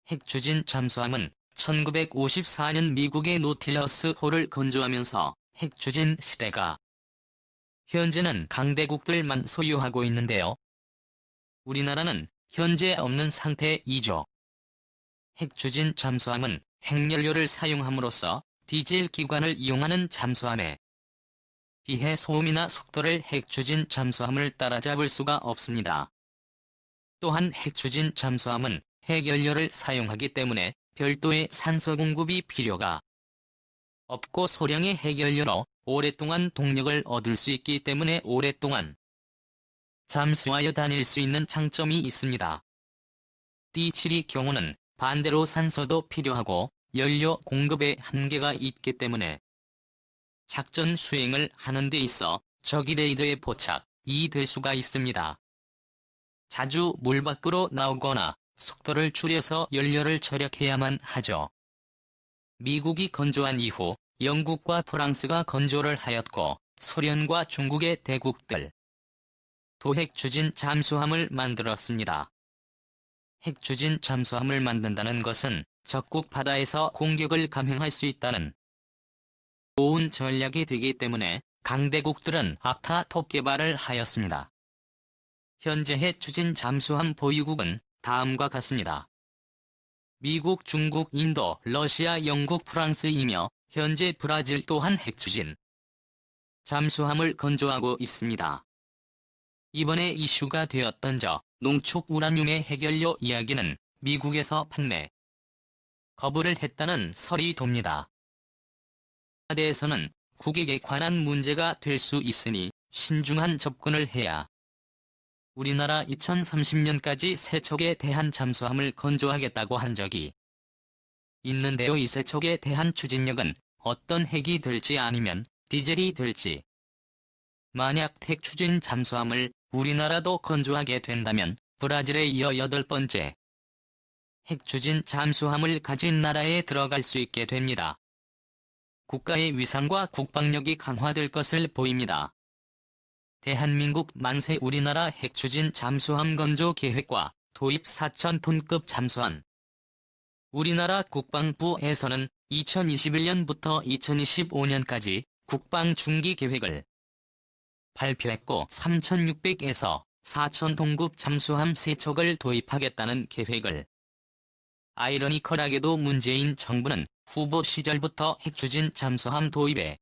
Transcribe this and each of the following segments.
핵추진 잠수함은 1954년 미국의 노틸러스호를 건조하면서 핵추진 시대가 현재는 강대국들만 소유하고 있는데요. 우리나라는 현재 없는 상태이죠. 핵추진 잠수함은 핵연료를 사용함으로써 디젤 기관을 이용하는 잠수함에 비해 소음이나 속도를 핵추진 잠수함을 따라잡을 수가 없습니다. 또한 핵추진 잠수함은 핵연료를 사용하기 때문에 별도의 산소 공급이 필요가 없고 소량의 핵연료로 오랫동안 동력을 얻을 수 있기 때문에 오랫동안 잠수하여 다닐 수 있는 장점이 있습니다. D7의 경우는 반대로 산소도 필요하고 연료 공급에 한계가 있기 때문에 작전 수행을 하는 데 있어 적의 레이더에 포착이 될 수가 있습니다. 자주 물 밖으로 나오거나 속도를 줄여서 연료를 절약해야만 하죠. 미국이 건조한 이후 영국과 프랑스가 건조를 하였고 소련과 중국의 대국들 도 핵추진 잠수함을 만들었습니다. 핵추진 잠수함을 만든다는 것은 적국 바다에서 공격을 감행할 수 있다는 좋은 전략이 되기 때문에 강대국들은 아타톱 개발을 하였습니다. 현재 핵추진 잠수함 보유국은 다음과 같습니다. 미국, 중국, 인도, 러시아, 영국, 프랑스이며 현재 브라질 또한 핵추진 잠수함을 건조하고 있습니다. 이번에 이슈가 되었던 농축 우라늄의 핵연료 이야기는 미국에서 판매 거부를 했다는 설이 돕니다. 대에서는 국익에 관한 문제가 될 수 있으니 신중한 접근을 해야 우리나라 2030년까지 세 척에 대한 잠수함을 건조하겠다고 한 적이 있는데요. 이 세 척에 대한 추진력은 어떤 핵이 될지 아니면 디젤이 될지 만약 핵추진 잠수함을 우리나라도 건조하게 된다면 브라질에 이어 8번째 핵추진 잠수함을 가진 나라에 들어갈 수 있게 됩니다. 국가의 위상과 국방력이 강화될 것을 보입니다. 대한민국 만세 우리나라 핵추진 잠수함 건조 계획과 도입 4,000톤급 잠수함. 우리나라 국방부에서는 2021년부터 2025년까지 국방 중기 계획을 발표했고 3,600에서 4,000톤급 잠수함 3척을 도입하겠다는 계획을 아이러니컬하게도 문재인 정부는 후보 시절부터 핵추진 잠수함 도입의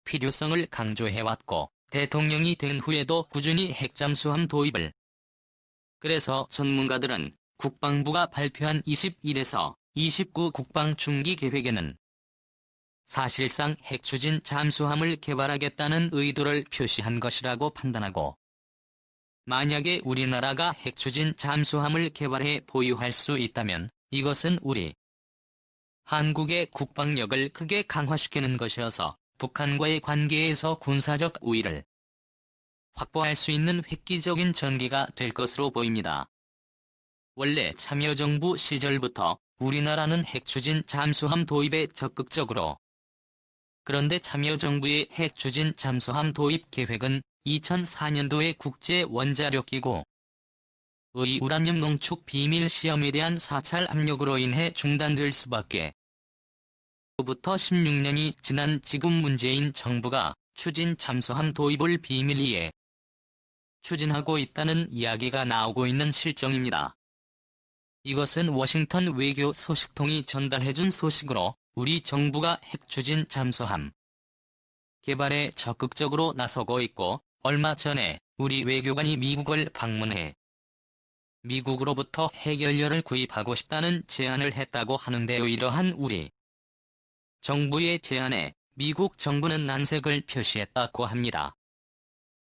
필요성을 강조해왔고 대통령이 된 후에도 꾸준히 핵잠수함 도입을 그래서 전문가들은 국방부가 발표한 21에서 29 국방 중기 계획에는 사실상 핵추진 잠수함을 개발하겠다는 의도를 표시한 것이라고 판단하고 만약에 우리나라가 핵추진 잠수함을 개발해 보유할 수 있다면 이것은 우리 한국의 국방력을 크게 강화시키는 것이어서 북한과의 관계에서 군사적 우위를 확보할 수 있는 획기적인 전개가 될 것으로 보입니다. 원래 참여정부 시절부터 우리나라는 핵추진 잠수함 도입에 적극적으로 그런데 참여정부의 핵추진 잠수함 도입 계획은 2004년도에 국제원자력기구의 우라늄 농축 비밀 시험에 대한 사찰 압력으로 인해 중단될 수밖에 부터 16년이 지난 지금 문재인 정부가 추진 잠수함 도입을 비밀리에 추진하고 있다는 이야기가 나오고 있는 실정입니다. 이것은 워싱턴 외교 소식통이 전달해준 소식으로 우리 정부가 핵추진 잠수함 개발에 적극적으로 나서고 있고 얼마 전에 우리 외교관이 미국을 방문해 미국으로부터 핵연료를 구입하고 싶다는 제안을 했다고 하는데요. 이러한 우리 정부의 제안에 미국 정부는 난색을 표시했다고 합니다.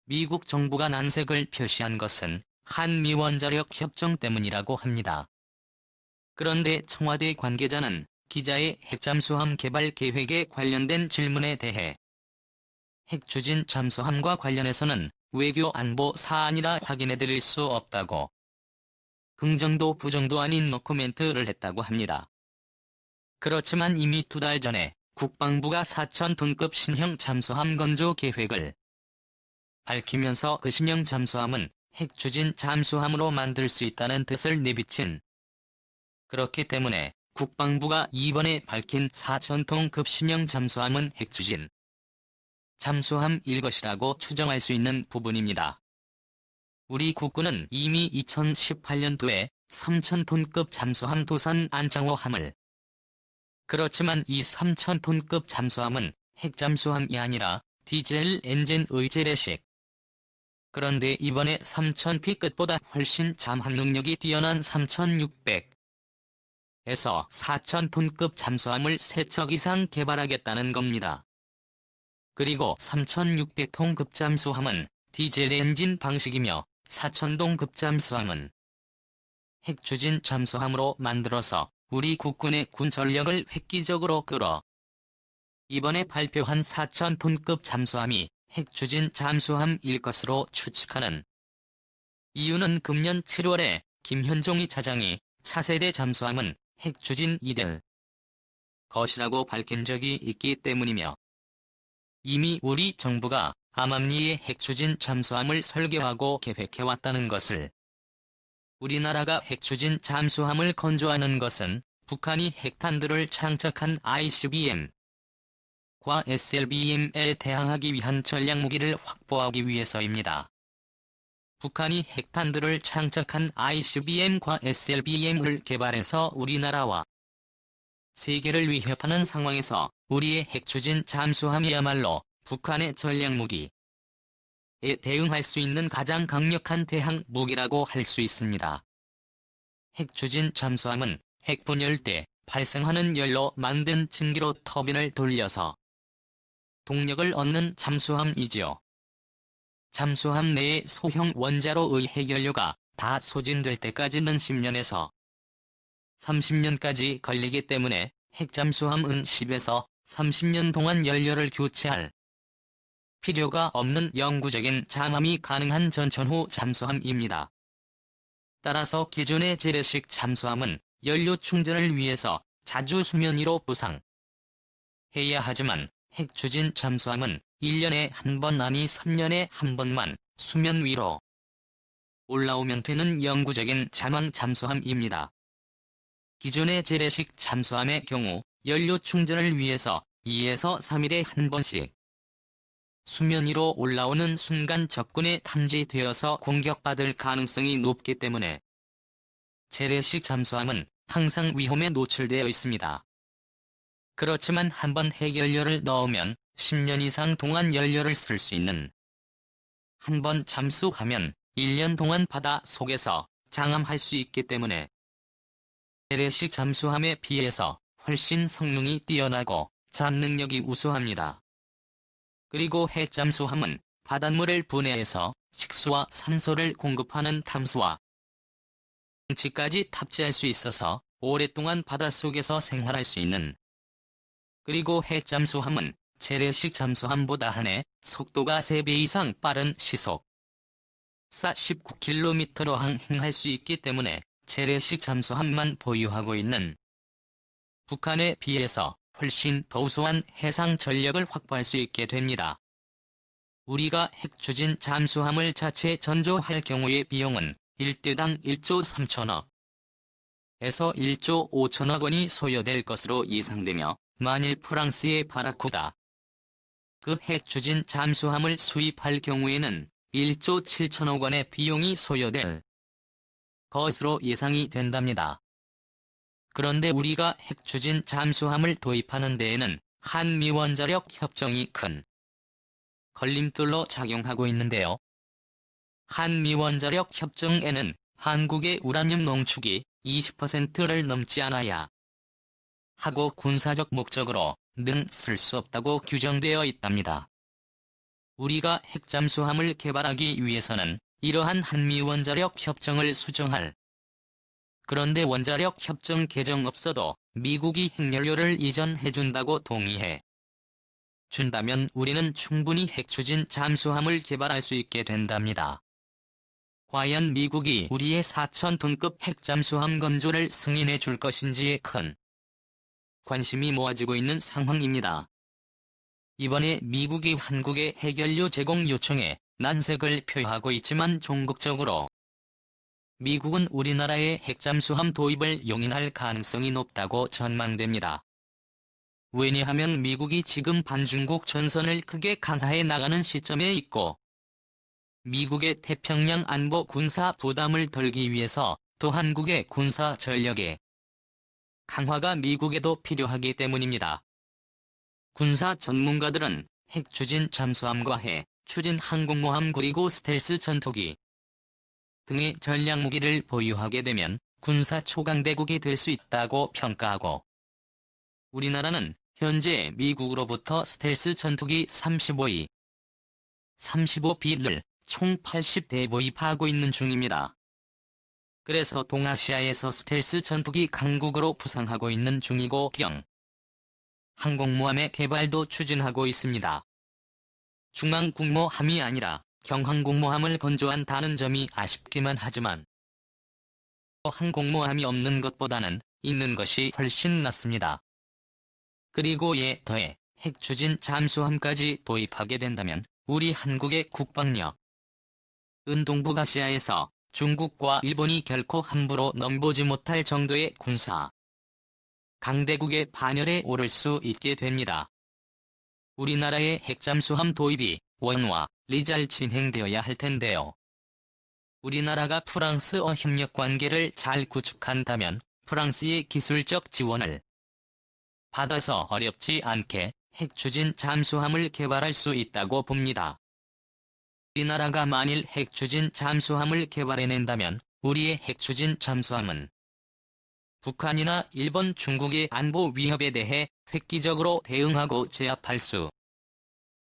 미국 정부가 난색을 표시한 것은 한미원자력 협정 때문이라고 합니다. 그런데 청와대 관계자는 기자의 핵잠수함 개발 계획에 관련된 질문에 대해 핵추진 잠수함과 관련해서는 외교 안보 사안이라 확인해드릴 수 없다고 긍정도 부정도 아닌 노코멘트를 했다고 합니다. 그렇지만 이미 2달 전에 국방부가 4,000톤급 신형 잠수함 건조 계획을 밝히면서 그 신형 잠수함은 핵추진 잠수함으로 만들 수 있다는 뜻을 내비친 그렇기 때문에 국방부가 이번에 밝힌 4,000톤급 신형 잠수함은 핵추진 잠수함일 것이라고 추정할 수 있는 부분입니다. 우리 국군은 이미 2018년도에 3,000톤급 잠수함 도산 안창호함을 그렇지만 이 3,000톤급 잠수함은 핵잠수함이 아니라 디젤 엔진의 재래식. 그런데 이번에 3,000피급보다 훨씬 잠합 능력이 뛰어난 3,600에서 4,000톤급 잠수함을 3척 이상 개발하겠다는 겁니다. 그리고 3,600톤급 잠수함은 디젤 엔진 방식이며 4,000톤급 잠수함은 핵추진 잠수함으로 만들어서 우리 국군의 군 전력을 획기적으로 끌어 이번에 발표한 4,000톤급 잠수함이 핵추진 잠수함일 것으로 추측하는 이유는 금년 7월에 김현종이 차장이 차세대 잠수함은 핵추진이 될 것이라고 밝힌 적이 있기 때문이며 이미 우리 정부가 암암리에 핵추진 잠수함을 설계하고 계획해왔다는 것을 우리나라가 핵추진 잠수함을 건조하는 것은 북한이 핵탄두를 장착한 ICBM 과 SLBM에 대항하기 위한 전략무기를 확보하기 위해서입니다. 북한이 핵탄두를 장착한 ICBM과 SLBM을 개발해서 우리나라와 세계를 위협하는 상황에서 우리의 핵추진 잠수함이야말로 북한의 전략무기에 대응할 수 있는 가장 강력한 대항 무기라고 할 수 있습니다. 핵추진 잠수함은 핵분열 때 발생하는 열로 만든 증기로 터빈을 돌려서 동력을 얻는 잠수함이지요. 잠수함 내의 소형 원자로의 핵연료가 다 소진될 때까지는 10년에서 30년까지 걸리기 때문에 핵잠수함은 10에서 30년 동안 연료를 교체할 필요가 없는 영구적인 잠함이 가능한 전천후 잠수함입니다. 따라서 기존의 재래식 잠수함은 연료 충전을 위해서 자주 수면 위로 부상해야 하지만 핵추진 잠수함은 1년에 한 번 아니 3년에 한 번만 수면 위로 올라오면 되는 영구적인 자망 잠수함입니다. 기존의 재래식 잠수함의 경우 연료 충전을 위해서 2에서 3일에 한 번씩 수면 위로 올라오는 순간 적군에 탐지되어서 공격받을 가능성이 높기 때문에 재래식 잠수함은 항상 위험에 노출되어 있습니다. 그렇지만 한번 핵연료를 넣으면 10년 이상 동안 연료를 쓸 수 있는 한번 잠수하면 1년 동안 바다 속에서 장함할 수 있기 때문에 재래식 잠수함에 비해서 훨씬 성능이 뛰어나고 잠능력이 우수합니다. 그리고 핵잠수함은 바닷물을 분해해서 식수와 산소를 공급하는 탐수와 통치까지 탑재할 수 있어서 오랫동안 바닷속에서 생활할 수 있는 그리고 핵잠수함은 재래식 잠수함보다 한 해 속도가 3배 이상 빠른 시속 19km로 항행할 수 있기 때문에 재래식 잠수함만 보유하고 있는 북한에 비해서 훨씬 더 우수한 해상 전력을 확보할 수 있게 됩니다. 우리가 핵추진 잠수함을 자체 전조할 경우의 비용은 1대당 1조 3천억 에서 1조 5천억 원이 소요될 것으로 예상되며 만일 프랑스의 바라코다 그 핵추진 잠수함을 수입할 경우에는 1조 7천억 원의 비용이 소요될 것으로 예상이 된답니다. 그런데 우리가 핵추진 잠수함을 도입하는 데에는 한미원자력 협정이 큰 걸림돌로 작용하고 있는데요. 한미원자력 협정에는 한국의 우라늄 농축이 20%를 넘지 않아야 하고 군사적 목적으로 는 쓸 수 없다고 규정되어 있답니다. 우리가 핵잠수함을 개발하기 위해서는 이러한 한미원자력 협정을 수정할 그런데 원자력 협정 개정 없어도 미국이 핵연료를 이전해준다고 동의해 준다면 우리는 충분히 핵추진 잠수함을 개발할 수 있게 된답니다. 과연 미국이 우리의 4,000톤급 핵잠수함 건조를 승인해 줄 것인지에 큰 관심이 모아지고 있는 상황입니다. 이번에 미국이 한국의 핵연료 제공 요청에 난색을 표하고 있지만 종국적으로 미국은 우리나라의 핵잠수함 도입을 용인할 가능성이 높다고 전망됩니다. 왜냐하면 미국이 지금 반중국 전선을 크게 강화해 나가는 시점에 있고, 미국의 태평양 안보 군사 부담을 덜기 위해서 또 한국의 군사 전력의 강화가 미국에도 필요하기 때문입니다. 군사 전문가들은 핵 추진 잠수함과 해 추진 항공모함 그리고 스텔스 전투기 등의 전략무기를 보유하게 되면 군사 초강대국이 될 수 있다고 평가하고, 우리나라는 현재 미국으로부터 스텔스 전투기 35E, 35B를 총 80대 보입하고 있는 중입니다. 그래서 동아시아에서 스텔스 전투기 강국으로 부상하고 있는 중이고 항공모함의 개발도 추진하고 있습니다. 중항공모함이 아니라 경항공모함을 건조한다는 점이 아쉽기만 하지만 항공모함이 없는 것보다는 있는 것이 훨씬 낫습니다. 그리고 이에 더해 핵 추진 잠수함까지 도입하게 된다면 우리 한국의 국방력은 동북아시아에서 중국과 일본이 결코 함부로 넘보지 못할 정도의 군사 강대국의 반열에 오를 수 있게 됩니다. 우리나라의 핵잠수함 도입이 원활히 잘 진행되어야 할 텐데요. 우리나라가 프랑스와 협력관계를 잘 구축한다면 프랑스의 기술적 지원을 받아서 어렵지 않게 핵 추진 잠수함을 개발할 수 있다고 봅니다. 우리나라가 만일 핵 추진 잠수함을 개발해낸다면 우리의 핵 추진 잠수함은 북한이나 일본, 중국의 안보 위협에 대해 획기적으로 대응하고 제압할 수,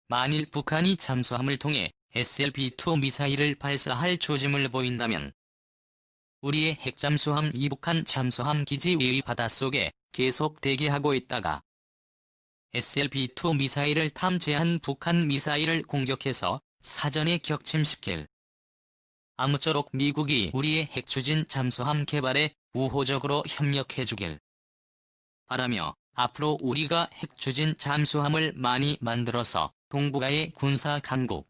만일 북한이 잠수함을 통해 SLB-2 미사일을 발사할 조짐을 보인다면 우리의 핵잠수함이 북한 잠수함 기지 외의 바닷속에 계속 대기하고 있다가 SLB-2 미사일을 탐지한 북한 미사일을 공격해서 사전에 격침시킬, 아무쪼록 미국이 우리의 핵추진 잠수함 개발에 우호적으로 협력해주길 바라며, 앞으로 우리가 핵추진 잠수함을 많이 만들어서 동북아의 군사 강국